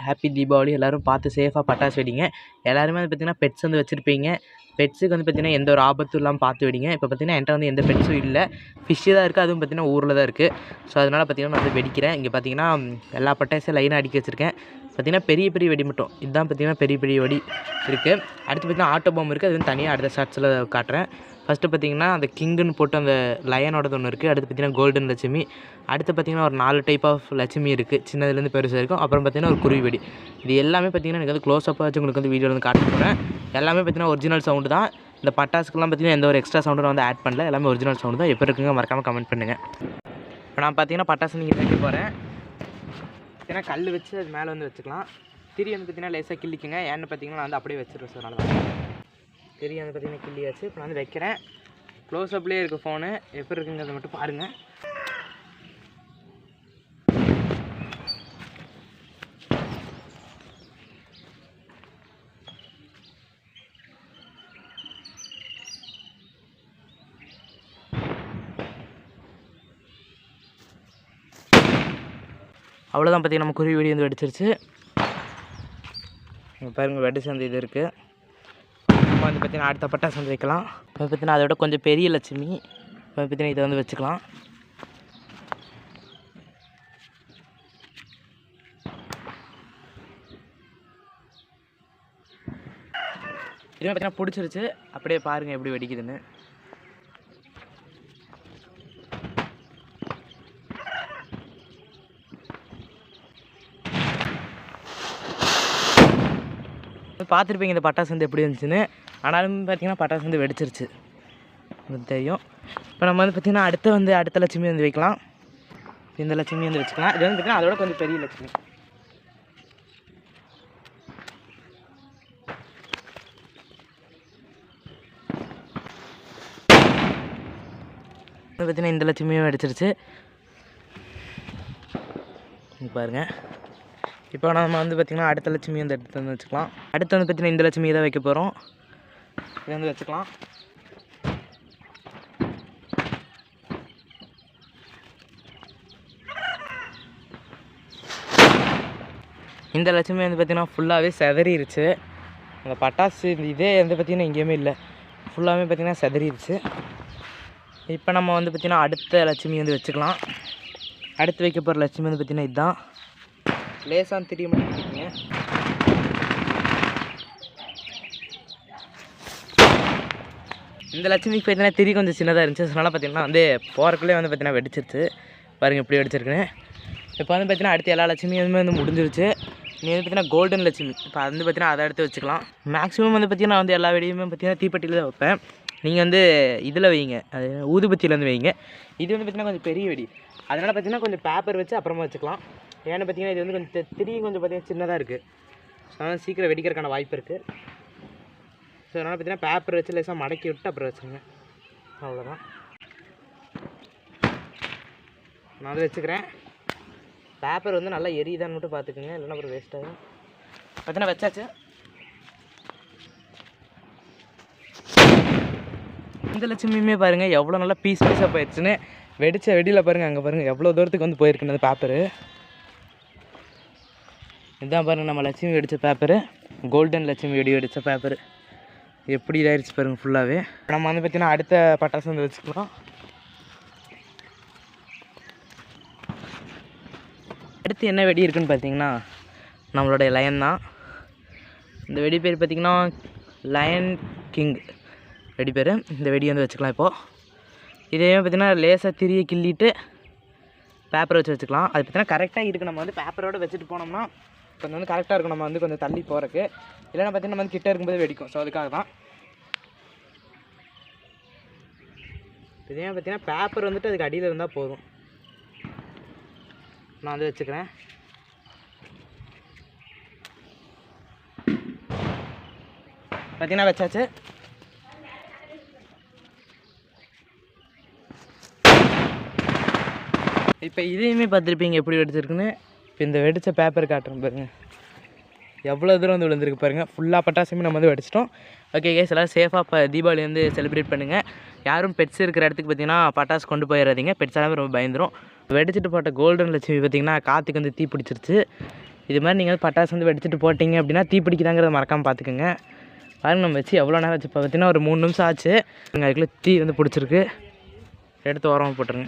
Happy Deepavali. எல்லோரும் பார்த்து சேஃபாக பட்டாசு வெடிங்க. எல்லாருமே வந்து பார்த்திங்கன்னா பெட்ஸ் வந்து வச்சுருப்பீங்க. பெட்ஸுக்கு வந்து பார்த்திங்கன்னா எந்த ஒரு ஆபத்தும் இல்லாமல் பார்த்து வெடிங்க. இப்போ பார்த்திங்கன்னா என்கிட்ட வந்து எந்த பெட்ஸும் இல்லை, ஃபிஷ்ஷு தான் இருக்குது. அதுவும் பார்த்திங்கன்னா ஊரில் தான் இருக்குது. ஸோ அதனால் பார்த்திங்கன்னா நான் வந்து வெடிக்கிறேன். இங்கே பார்த்திங்கன்னா எல்லா பட்டாசையும் லைனாக அடுக்கி வச்சுருக்கேன். பார்த்திங்கன்னா பெரிய பெரிய வெடி மட்டும் இதுதான் பார்த்திங்கன்னா பெரிய பெரிய வெடி இருக்குது. அடுத்து பார்த்திங்கன்னா ஆட்டோ பாம்பு இருக்குது. அது வந்து தனியாக அடுத்த ஷார்ட்ஸில் காட்டுறேன். ஃபஸ்ட்டு பார்த்திங்கன்னா அந்த கிங்குன்னு போட்டு அந்த லயனோடது ஒன்று இருக்குது. அடுத்து பார்த்திங்கன்னா கோல்டன் லட்சுமி. அடுத்து பார்த்திங்கன்னா ஒரு 4 டைப் ஆஃப் லட்சுமி இருக்குது, சின்னதுலேருந்து பெருசாக இருக்கும். அப்புறம் பார்த்திங்கன்னா ஒரு குருவி வெடி. இது எல்லாமே பார்த்திங்கன்னா எனக்கு வந்து க்ளோஸ்அப்பாக வச்சு உங்களுக்கு வந்து வீடியோவில் வந்து காட்ட போகிறேன். எல்லாமே பார்த்திங்கன்னா ஒரிஜினல் சவுண்டு தான். இந்த பட்டாசுக்கெல்லாம் பார்த்திங்கன்னா எந்த ஒரு எக்ஸ்ட்ரா சவுண்டும் நான் வந்து ஆட் பண்ணல. எல்லாமே ஒரிஜினல் சவுண்டு தான். எப்படி இருக்குங்க மறக்காமல் கமெண்ட் பண்ணுங்கள். இப்போ நான் பார்த்திங்கன்னா பட்டாசு நீங்கள் வைக்க போகிறேன். பார்த்திங்கன்னா கல் வச்சு அது மேலே வந்து வச்சுக்கலாம். திரி வந்து பார்த்திங்கன்னா லேசாக கிள்ளிக்குங்க. ஏன்னு பார்த்திங்கன்னா நான் வந்து அப்படியே வச்சுருவேன். ஸோ அதனால தான் திரி வந்து பார்த்திங்கன்னா கிள்ளி வச்சு இப்போ நான் வந்து வைக்கிறேன். க்ளோஸ்அப்லேயே இருக்குது ஃபோனு. எப்படி இருக்குங்கிறத மட்டும் பாருங்கள். அவ்வளோதான் பார்த்திங்கன்னா நம்ம குருவி வெடி வந்து வெடிச்சிருச்சு. பாருங்கள் வெடி சந்தை இது இருக்குது. நம்ம வந்து பார்த்திங்கன்னா அடுத்த பட்டாசு வந்து வைக்கலாம். இப்போ பார்த்திங்கன்னா அதோட கொஞ்சம் பெரிய லட்சுமி. இப்போ பார்த்திங்கன்னா இதை வந்து வச்சுக்கலாம். இதுவும் பார்த்திங்கன்னா பிடிச்சிருச்சு. அப்படியே பாருங்கள் எப்படி வெடிக்குதுன்னு. பார்த்துருப்பீங்க இந்த பட்டாசு வந்து எப்படி இருந்துச்சுன்னு. ஆனாலும் பார்த்திங்கன்னா பட்டாசு வந்து வெடிச்சிருச்சு, உங்களுக்கு தெரியும். இப்போ நம்ம வந்து பார்த்திங்கன்னா அடுத்த லட்சுமி வந்து வைக்கலாம். இந்த லட்சுமி வந்து வச்சுக்கலாம். இது வந்து பார்த்திங்கன்னா அதோட கொஞ்சம் பெரிய லட்சுமி. பார்த்திங்கன்னா இந்த லட்சுமியும் வெடிச்சிருச்சு பாருங்கள். இப்போ நம்ம வந்து பார்த்திங்கன்னா அடுத்த லட்சுமி வந்து எடுத்து வந்து வச்சுக்கலாம். அடுத்து வந்து பார்த்திங்கன்னா இந்த லட்சுமி தான் வைக்க போகிறோம். இதை வந்து வச்சுக்கலாம். இந்த லட்சுமி வந்து பார்த்திங்கன்னா ஃபுல்லாகவே செதறிடுச்சு. அந்த பட்டாசு இதே வந்து பார்த்திங்கன்னா எங்கேயுமே இல்லை, ஃபுல்லாகவே பார்த்திங்கன்னா செதறிடுச்சு. இப்போ நம்ம வந்து பார்த்திங்கன்னா அடுத்த லட்சுமி வந்து வச்சுக்கலாம். அடுத்து வைக்க போகிற லட்சுமி வந்து பார்த்திங்கன்னா இதுதான். லேசாக தெரிய மாட்டேங்குதுங்க. இந்த லட்சுமிக்கு பார்த்தீங்கன்னா திரி கொஞ்சம் சின்னதாக இருந்துச்சு. அதனால் பார்த்திங்கன்னா வந்து போகிறக்குள்ளே வந்து பார்த்திங்கன்னா வெடிச்சிருச்சு. பாருங்கள் எப்படி வெடிச்சிருக்குன்னு. இப்போ வந்து பார்த்திங்கன்னா அடுத்த எல்லா லட்சுமியுமே வந்து முடிஞ்சிருச்சு. நீ வந்து பார்த்திங்கன்னா கோல்டன் லட்சுமி. இப்போ அது வந்து பார்த்திங்கன்னா அதை எடுத்து வச்சுக்கலாம். மேக்ஸிமம் வந்து பார்த்திங்கன்னா வந்து எல்லா வெடியுமே பார்த்திங்கன்னா தீப்பெட்டியில் தான் வைப்பேன். நீங்கள் வந்து இதில் வைங்க, அது ஊதுபத்தியில் வந்து வைங்க. இது வந்து பார்த்திங்கன்னா கொஞ்சம் பெரிய வெடி, அதனால் பார்த்திங்கன்னா கொஞ்சம் பேப்பர் வச்சு அப்புறமா வச்சுக்கலாம். ஏன்னு பார்த்திங்கன்னா இது வந்து கொஞ்சம் திரியும் கொஞ்சம் பார்த்திங்கன்னா சின்னதாக இருக்குது. ஸோ அதனால் சீக்கிரம் வெடிக்கிறதுக்கான வாய்ப்பு இருக்குது. ஸோ அதனால் பார்த்திங்கன்னா பேப்பர் வச்சு லேசாக மடக்கி விட்டு அப்புறம் வச்சுருங்க. அவ்வளோதான். நான் அதை வச்சுக்கிறேன். பேப்பர் வந்து நல்லா எரியுதான்னு மட்டும் பார்த்துக்குங்க, இல்லைன்னா அப்புறம் வேஸ்ட் ஆகும். பார்த்திங்கன்னா வச்சாச்சு. இந்த லட்சுமியுமே பாருங்கள் எவ்வளோ நல்லா பீஸாக போயிடுச்சுன்னு. வெடித்த வெடியில் பாருங்கள், அங்கே பாருங்கள் எவ்வளோ தூரத்துக்கு வந்து போயிருக்குன்னு அந்த பேப்பரு. இதுதான் பாருங்கள் நம்ம லட்சுமி வெடித்த பேப்பரு, கோல்டன் லட்சுமி வெடித்த பேப்பரு. எப்படி இதாகிடுச்சு பாருங்கள் ஃபுல்லாகவே. நம்ம வந்து பார்த்திங்கன்னா அடுத்த பட்டாசு வந்து வச்சுக்கலாம். அடுத்து என்ன வெடி இருக்குதுன்னு பார்த்திங்கன்னா நம்மளுடைய லயன் தான். இந்த வெடி பேர் பார்த்திங்கன்னா லயன் கிங் வெடி பேர். இந்த வெடி வந்து வச்சுக்கலாம். இப்போது இதே பார்த்திங்கன்னா லேசாக திரியை கிள்ளிட்டு பேப்பரை வச்சு வச்சுக்கலாம். அது பார்த்திங்கன்னா கரெக்டாக இருக்குது. நம்ம வந்து பேப்பரோடு வச்சுட்டு போனோம்னா கொஞ்சம் வந்து கரெக்டாக இருக்கும். நம்ம வந்து கொஞ்சம் தள்ளி போகிறக்கு, இல்லைன்னா பார்த்திங்கன்னா நம்ம வந்து கிட்டே இருக்கும்போது வெடிக்கும். ஸோ அதுக்காக தான். இதே பார்த்திங்கன்னா பேப்பர் வந்துட்டு அதுக்கு அடியில் இருந்தால் போதும். நான் வந்து வச்சுக்கிறேன். பார்த்திங்கன்னா வச்சாச்சு. இப்போ இதையுமே பார்த்துருப்பீங்க எப்படி வெடிச்சிருக்குன்னு. இப்போ இந்த வெடித்த பேப்பர் காட்டுறேன் பாருங்கள், எவ்வளோ தூரம் வந்து விழுந்துருக்கு பாருங்கள். ஃபுல்லாக பட்டாசுமே நம்ம வந்து வெடிச்சிட்டோம். ஓகே கேஸ், எல்லோரும் சேஃபாக இப்போ தீபாவளி வந்து செலிப்ரேட் பண்ணுங்கள். யாரும் பெட்ஸ் இருக்கிற இடத்துக்கு பார்த்திங்கன்னா பட்டாசு கொண்டு போயிடாதீங்க. பெட்ஸ் எல்லாமே ரொம்ப பயந்துடும். வெடிச்சிட்டு போட்ட கோல்டன் லட்சுமி பார்த்திங்கன்னா காற்றுக்கு வந்து தீ பிடிச்சிருச்சு. இது மாதிரி நீங்கள் பட்டாசு வந்து வெடிச்சிட்டு போட்டிங்க அப்படின்னா தீப்பிடிக்குதாங்கிறத மறக்காமல் பார்த்துக்குங்க. பாருங்க நம்ம வச்சு எவ்வளோ நேரம் ஆச்சு, இப்போ பார்த்தீங்கன்னா ஒரு 3 நிமிஷம் ஆச்சு. அதுக்குள்ளே தீ வந்து பிடிச்சிருக்கு. எடுத்து ஓரமாக போட்டுருங்க.